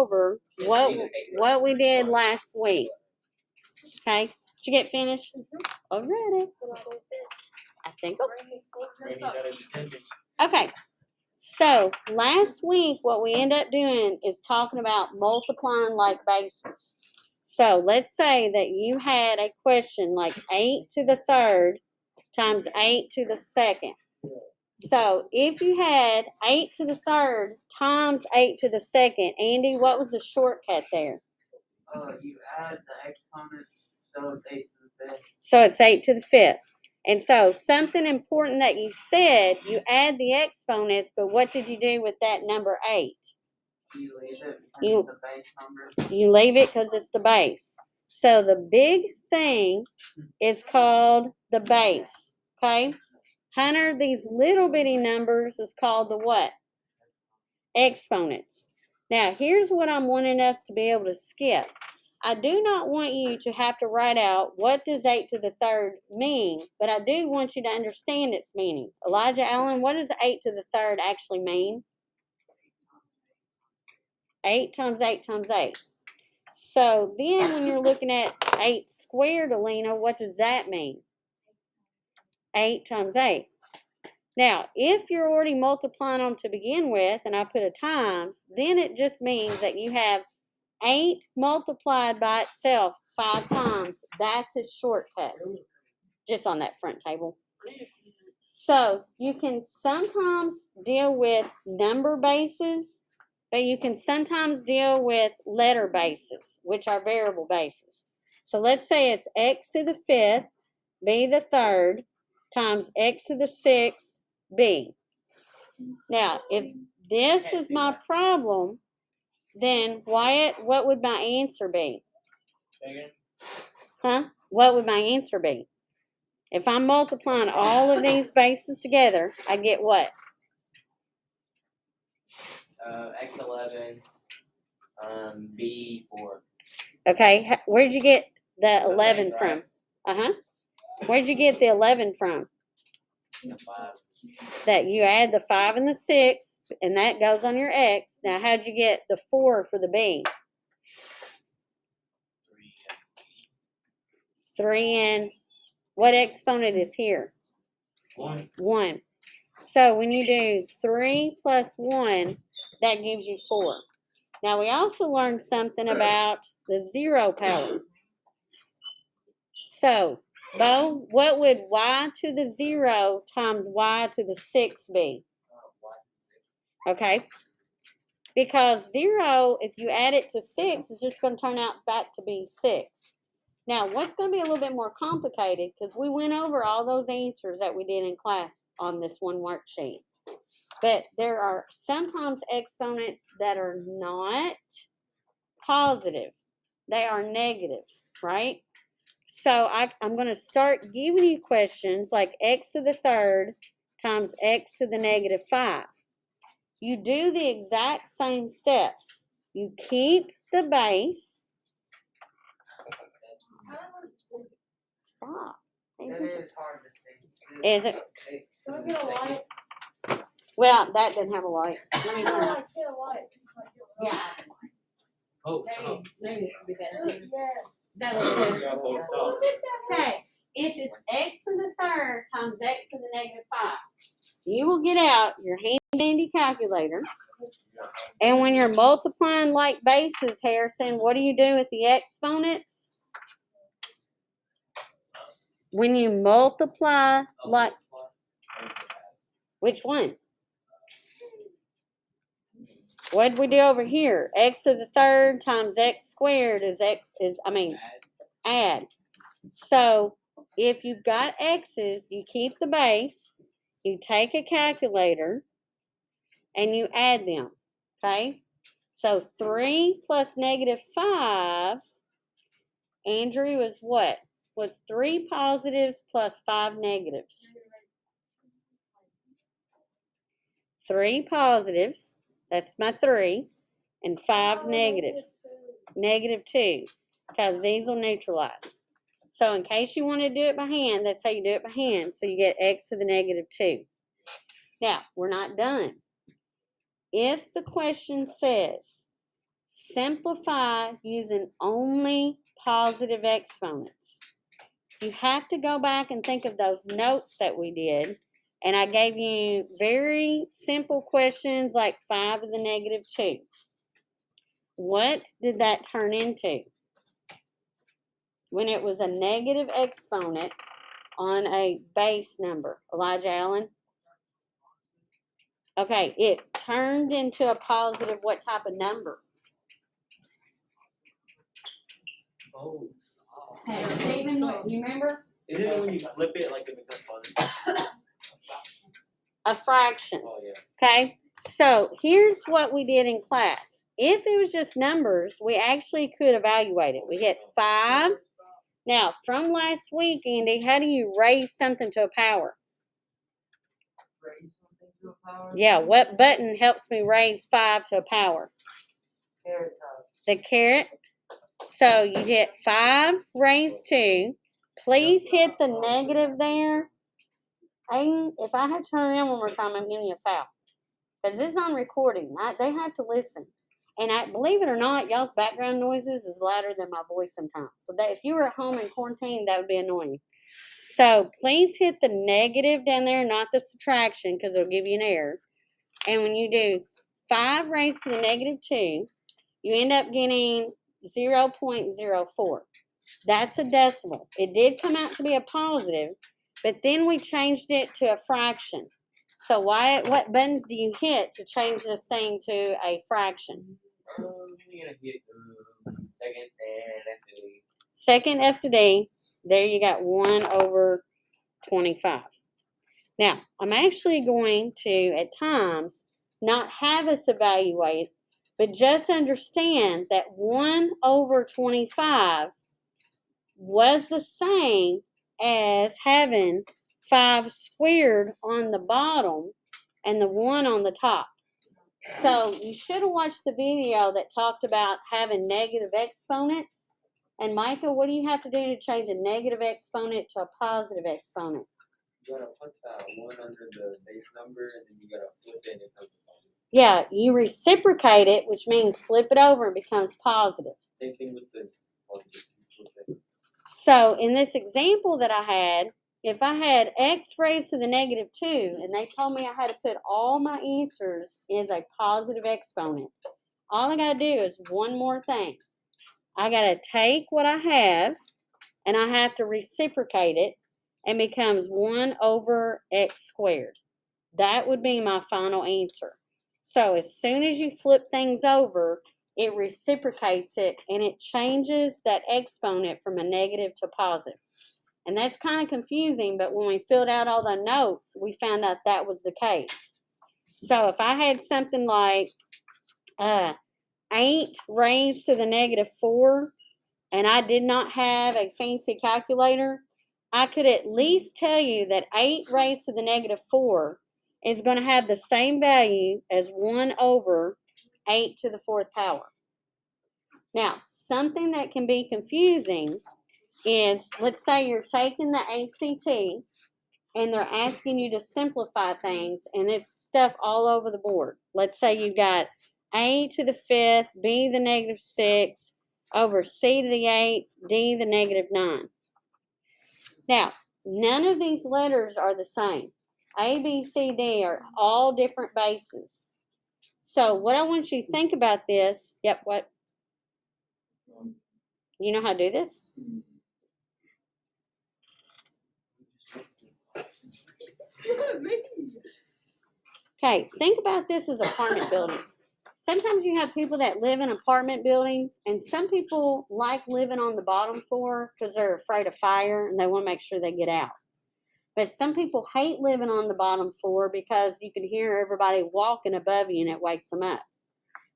over what we did last week. Okay, did you get finished already? I think. Okay. So last week, what we end up doing is talking about multiplying like bases. So let's say that you had a question like 8 to the third times 8 to the second. So if you had 8 to the third times 8 to the second, Andy, what was the shortcut there? You add the exponents, so it's 8 to the 5th. So it's 8 to the 5th. And so something important that you said, you add the exponents, but what did you do with that number 8? You leave it because it's the base number. You leave it because it's the base. So the big thing is called the base. Okay? Hunter, these little bitty numbers is called the what? Exponents. Now, here's what I'm wanting us to be able to skip. I do not want you to have to write out what does 8 to the third mean, but I do want you to understand its meaning. Elijah Allen, what does 8 to the third actually mean? 8 times 8 times 8. So then when you're looking at 8 squared, Alina, what does that mean? 8 times 8. Now, if you're already multiplying them to begin with, and I put a times, then it just means that you have 8 multiplied by itself 5 times. That's a shortcut, just on that front table. So you can sometimes deal with number bases, but you can sometimes deal with letter bases, which are variable bases. So let's say it's x to the 5th, b the 3rd, times x to the 6th, b. Now, if this is my problem, then Wyatt, what would my answer be? Huh? What would my answer be? If I'm multiplying all of these bases together, I get what? X11, B4. Okay, where'd you get the 11 from? Uh-huh. Where'd you get the 11 from? The 5. That you add the 5 and the 6, and that goes on your X. Now, how'd you get the 4 for the B? 3 and what exponent is here? 1. 1. So when you do 3 plus 1, that gives you 4. Now, we also learned something about the 0 power. So, Bo, what would y to the 0 times y to the 6 be? Okay. Because 0, if you add it to 6, is just going to turn out back to be 6. Now, what's going to be a little bit more complicated, because we went over all those answers that we did in class on this one worksheet. But there are sometimes exponents that are not positive. They are negative, right? So I'm going to start giving you questions like x to the 3rd times x to the negative 5. You do the exact same steps. You keep the base. Stop. It is hard to think. Is it? Can I get a light? Well, that didn't have a light. Let me turn it. Get a light. Yeah. Oh, Maybe it would be better. Yeah. That looks good. Okay. If it's x to the 3rd times x to the negative 5, you will get out your handy calculator. And when you're multiplying like bases, Harrison, what do you do with the exponents? When you multiply like, which one? What did we do over here? X to the 3rd times x squared is add. So if you've got x's, you keep the base, you take a calculator, and you add them. Okay? So 3 plus negative 5, Andrew, is what? Was 3 positives plus 5 negatives. 3 positives, that's my 3, and 5 negatives. Negative 2, because these will neutralize. So in case you want to do it by hand, that's how you do it by hand. So you get x to the negative 2. Now, we're not done. If the question says simplify using only positive exponents. You have to go back and think of those notes that we did. And I gave you very simple questions like 5 to the negative 2. What did that turn into? When it was a negative exponent on a base number. Elijah Allen? Okay, it turned into a positive what type of number? Oh, stop. Hey, Stephen, do you remember? Isn't it when you flip it like it becomes positive? A fraction. Oh yeah. Okay, so here's what we did in class. If it was just numbers, we actually could evaluate it. We hit 5. Now, from last week, Andy, how do you raise something to a power? Raise something to a power? Yeah, what button helps me raise 5 to a power? Carrot top. The caret. So you hit 5 raised 2. Please hit the negative there. Aiden, if I have to turn around one more time, I'm giving you a foul. Because this is on recording. They have to listen. And believe it or not, y'all's background noises is louder than my voice sometimes. So that if you were at home in quarantine, that would be annoying. So please hit the negative down there, not the subtraction, because it'll give you an error. And when you do 5 raised to the negative 2, you end up getting 0.04. That's a decimal. It did come out to be a positive, but then we changed it to a fraction. So what buttons do you hit to change this thing to a fraction? You're gonna hit second and after the Second F to D, there you got 1 over 25. Now, I'm actually going to, at times, not have us evaluate, but just understand that 1 over 25 was the same as having 5 squared on the bottom and the 1 on the top. So you should have watched the video that talked about having negative exponents. And Micah, what do you have to do to change a negative exponent to a positive exponent? you gotta put that 1 under the base number and then you gotta flip it and it comes positive. Yeah, you reciprocate it, which means flip it over and becomes positive. Same thing with the positive. You flip it. So in this example that I had, if I had x raised to the negative 2, and they told me I had to put all my answers as a positive exponent, all I got to do is one more thing. I got to take what I have, and I have to reciprocate it, and becomes 1 over x squared. That would be my final answer. So as soon as you flip things over, it reciprocates it, and it changes that exponent from a negative to positive. And that's kind of confusing, but when we filled out all the notes, we found out that was the case. So if I had something like 8 raised to the negative 4, and I did not have a fancy calculator, I could at least tell you that 8 raised to the negative 4 is going to have the same value as 1 over 8 to the 4th power. Now, something that can be confusing is, let's say you're taking the ACT and they're asking you to simplify things, and it's stuff all over the board. Let's say you've got A to the 5th, B the negative 6, over C to the 8th, D the negative 9. Now, none of these letters are the same. A, B, C, D are all different bases. So what I want you to think about this, what? You know how to do this? Okay, think about this as apartment buildings. Sometimes you have people that live in apartment buildings, and some people like living on the bottom floor because they're afraid of fire and they want to make sure they get out. But some people hate living on the bottom floor because you can hear everybody walking above you and it wakes them up.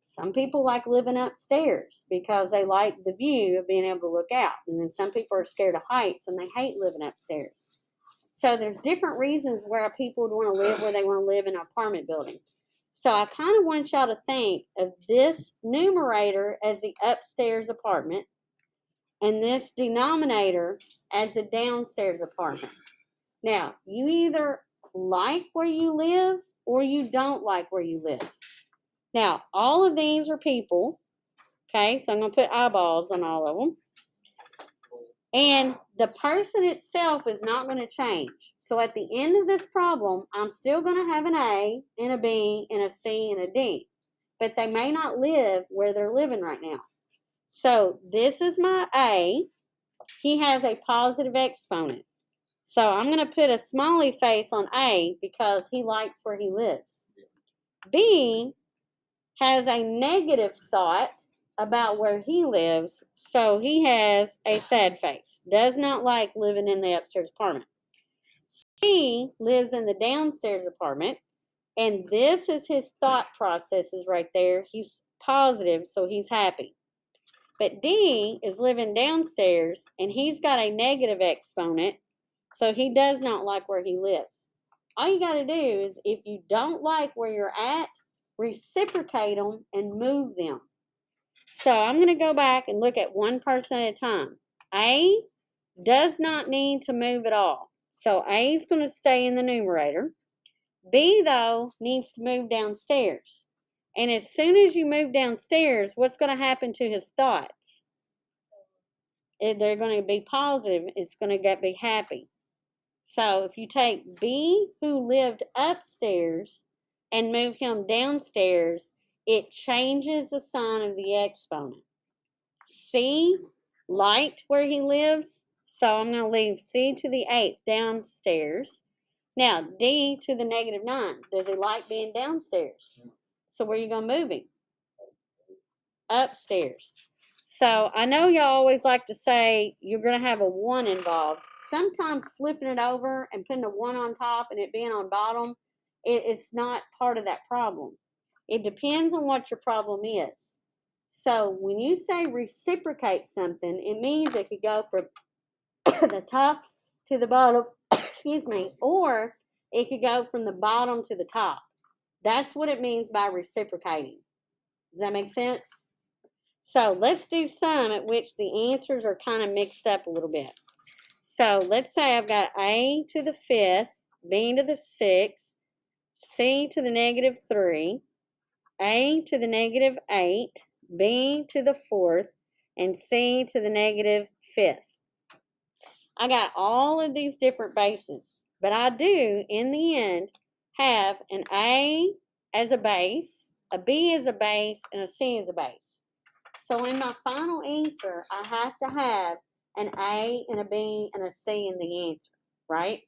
Some people like living upstairs because they like the view of being able to look out. And then some people are scared of heights and they hate living upstairs. So there's different reasons where people would want to live where they want to live in an apartment building. So I kind of want y'all to think of this numerator as the upstairs apartment and this denominator as the downstairs apartment. Now, you either like where you live or you don't like where you live. Now, all of these are people, Okay, so I'm going to put eyeballs on all of them. And the person itself is not going to change. So at the end of this problem, I'm still going to have an A and a B and a C and a D. But they may not live where they're living right now. So this is my A. He has a positive exponent. So I'm going to put a smiley face on A because he likes where he lives. B has a negative thought about where he lives, so he has a sad face. Does not like living in the upstairs apartment. C lives in the downstairs apartment, and this is his thought processes right there. He's positive, so he's happy. But D is living downstairs, and he's got a negative exponent, so he does not like where he lives. All you got to do is, if you don't like where you're at, reciprocate them and move them. So I'm going to go back and look at one person at a time. A does not need to move at all. So A is going to stay in the numerator. B, though, needs to move downstairs. And as soon as you move downstairs, what's going to happen to his thoughts? They're going to be positive. It's going to be happy. So if you take B, who lived upstairs, and move him downstairs, it changes the sign of the exponent. C liked where he lives, so I'm going to leave C to the 8th downstairs. Now, D to the -9. Does he like being downstairs? So where are you going to move him? Upstairs. So I know y'all always like to say you're going to have a 1 involved. Sometimes flipping it over and putting a 1 on top and it being on bottom, it's not part of that problem. It depends on what your problem is. So when you say reciprocate something, it means it could go from the top to the bottom, excuse me, or it could go from the bottom to the top. That's what it means by reciprocating. Does that make sense? So let's do some at which the answers are kind of mixed up a little bit. So let's say I've got A to the 5th, B to the 6th, C to the -3, A to the -8, B to the 4th, and C to the -5th. I got all of these different bases, but I do, in the end, have an A as a base, a B as a base, and a C as a base. So in my final answer, I have to have an A and a B and a C in the answer, right?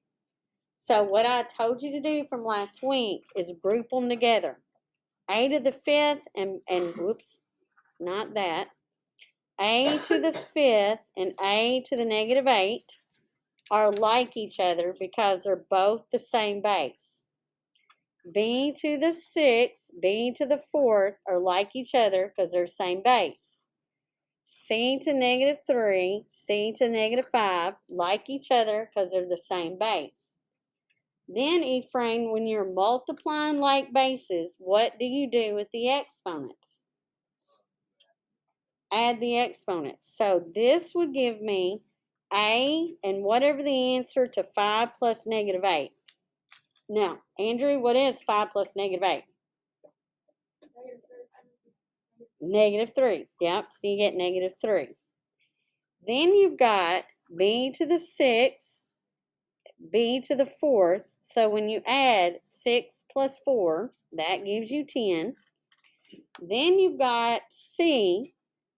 So what I told you to do from last week is group them together. A to the 5th and whoops, not that. A to the 5th and A to the -8 are like each other because they're both the same base. B to the 6th, B to the 4th are like each other because they're the same base. C to -3, C to -5 like each other because they're the same base. Then, Ephraim, when you're multiplying like bases, what do you do with the exponents? Add the exponents. So this would give me A and whatever the answer to 5 plus -8. Now, Andrew, what is 5 plus -8? -3. Yep, so you get -3. Then you've got B to the 6th, B to the 4th. So when you add 6 plus 4, that gives you 10. Then you've got C,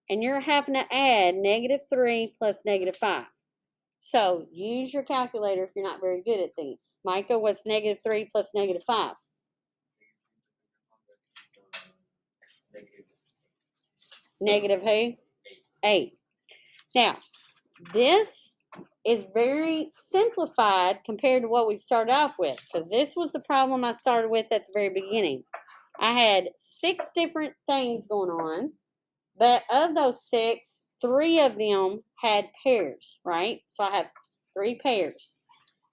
and you're having to add -3 plus -5. So use your calculator if you're not very good at these. Micah, what's -3 plus -5? Negative who? 8. Now, this is very simplified compared to what we started off with, because this was the problem I started with at the very beginning. I had 6 different things going on, but of those 6, 3 of them had pairs, right? So I have 3 pairs.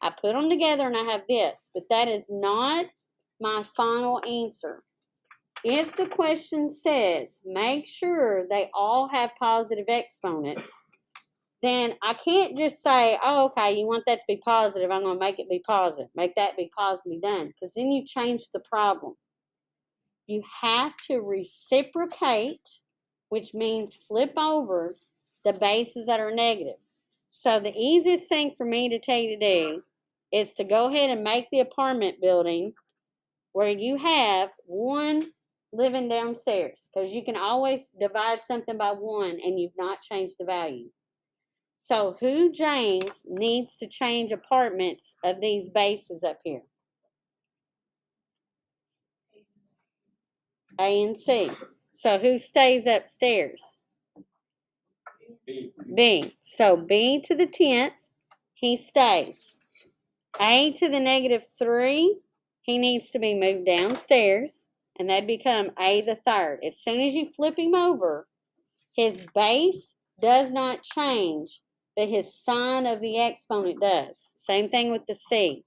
I put them together and I have this, but that is not my final answer. If the question says, make sure they all have positive exponents, then I can't just say, oh, okay, you want that to be positive, I'm going to make it be positive. Make that be positive, be done. Because then you change the problem. You have to reciprocate which means flip over the bases that are negative. So the easiest thing for me to tell you to do is to go ahead and make the apartment building where you have one living downstairs, because you can always divide something by 1 and you've not changed the value. So who, James, needs to change apartments of these bases up here? A and C. So who stays upstairs? B. B. So B to the 10th, he stays. A to the -3, he needs to be moved downstairs, and that'd become A the 3rd. As soon as you flip him over, his base does not change, but his sign of the exponent does. Same thing with the C.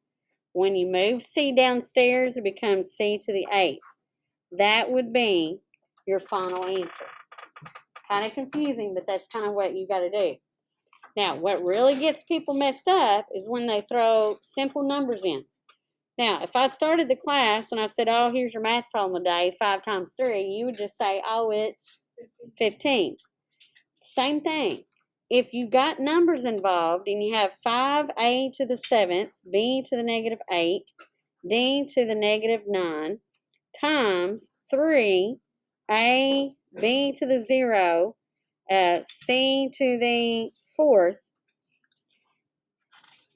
When you move C downstairs, it becomes C to the 8th. That would be your final answer. Kind of confusing, but that's kind of what you got to do. Now, what really gets people messed up is when they throw simple numbers in. Now, if I started the class and I said, oh, here's your math problem today, 5 times 3, you would just say, oh, it's 15. Same thing. If you got numbers involved and you have 5a to the 7th, b to the -8, d to the -9, times 3a, b to the 0, c to the 4th,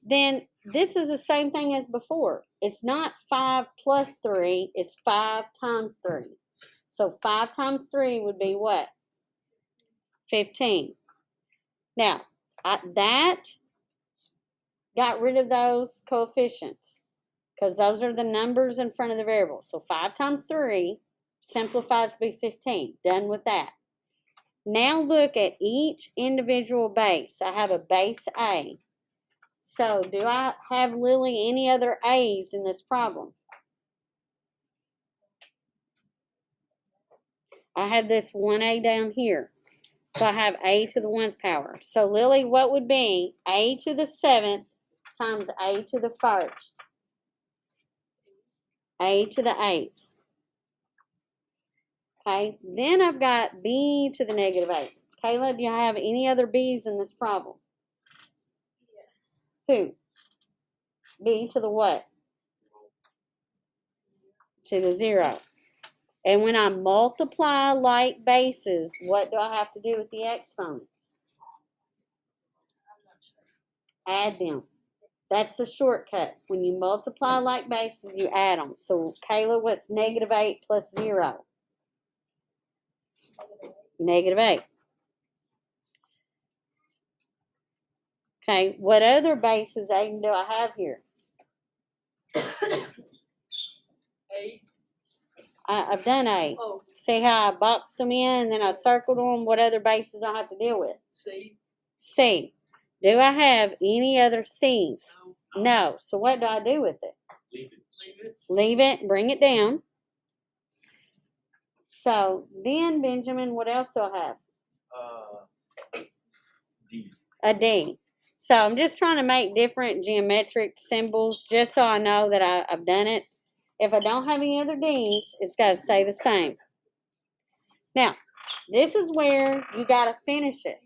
then this is the same thing as before. It's not 5 plus 3, it's 5 times 3. So 5 times 3 would be what? 15. Now, that got rid of those coefficients because those are the numbers in front of the variable. So 5 times 3 simplifies to be 15. Done with that. Now look at each individual base. I have a base A. So do I have, Lily, any other A's in this problem? I have this 1A down here. So I have A to the 1th power. So Lily, what would be A to the 7th times A to the 1st? A to the 8th. Okay, then I've got B to the -8. Kayla, do you have any other B's in this problem? Yes. Who? B to the what? To the 0. And when I multiply like bases, what do I have to do with the exponents? I'm not sure. Add them. That's the shortcut. When you multiply like bases, you add them. So, Kayla, what's -8 plus 0? -8. Okay, what other bases, Aiden, do I have here? 8. I've done 8. Oh, See how I boxed them in and then I circled them? What other bases do I have to deal with? C. C. Do I have any other C's? No. No. So what do I do with it? Leave it. Leave it. Leave it, bring it down. So then, Benjamin, what else do I have? D. A D. So I'm just trying to make different geometric symbols just so I know that I've done it. If I don't have any other D's, it's got to stay the same. Now, this is where you got to finish it.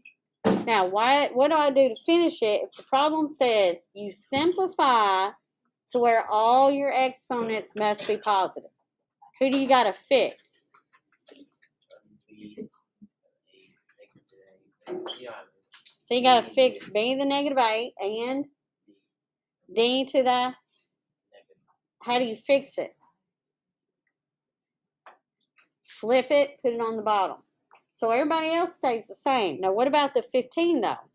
Now, what do I do to finish it? If the problem says you simplify to where all your exponents must be positive, who do you got to fix? So you got to fix B to the -8 and D to the, how do you fix it? Flip it, put it on the bottom. So everybody else stays the same. Now, what about the 15, though?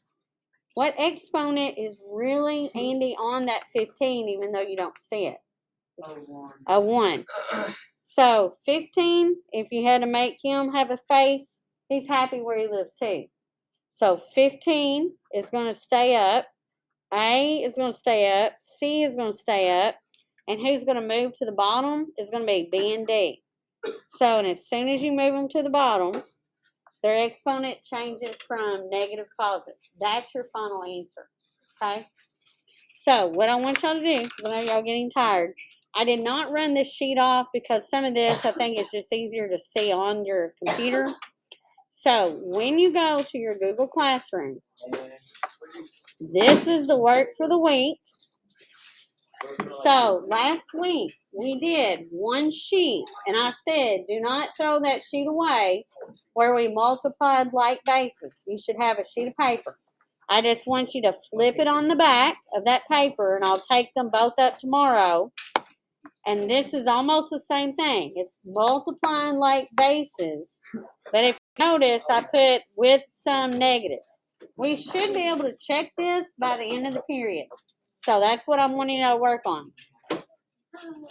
What exponent is really, Andy, on that 15, even though you don't see it? A 1. So 15, if you had to make him have a face, he's happy where he lives too. So 15 is going to stay up. A is going to stay up. C is going to stay up. And who's going to move to the bottom is going to be B and D. So, and as soon as you move them to the bottom, their exponent changes from negative to positive. That's your final answer. Okay? So, what I want y'all to do, because I know y'all getting tired, I did not run this sheet off because some of this I think is just easier to see on your computer. So when you go to your Google Classroom, this is the work for the week. So last week we did one sheet, and I said, do not throw that sheet away where we multiplied like bases. You should have a sheet of paper. I just want you to flip it on the back of that paper, and I'll take them both up tomorrow. And this is almost the same thing. It's multiplying like bases. But if you notice, I put with some negatives. We should be able to check this by the end of the period. So that's what I'm wanting you to work on.